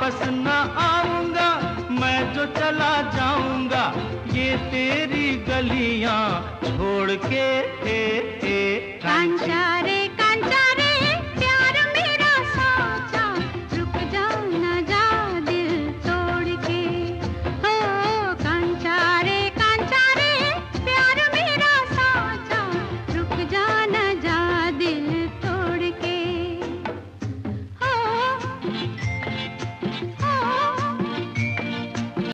वापस न आऊंगा, मैं जो चला जाऊंगा ये तेरी गलियां छोड़ के। कांचा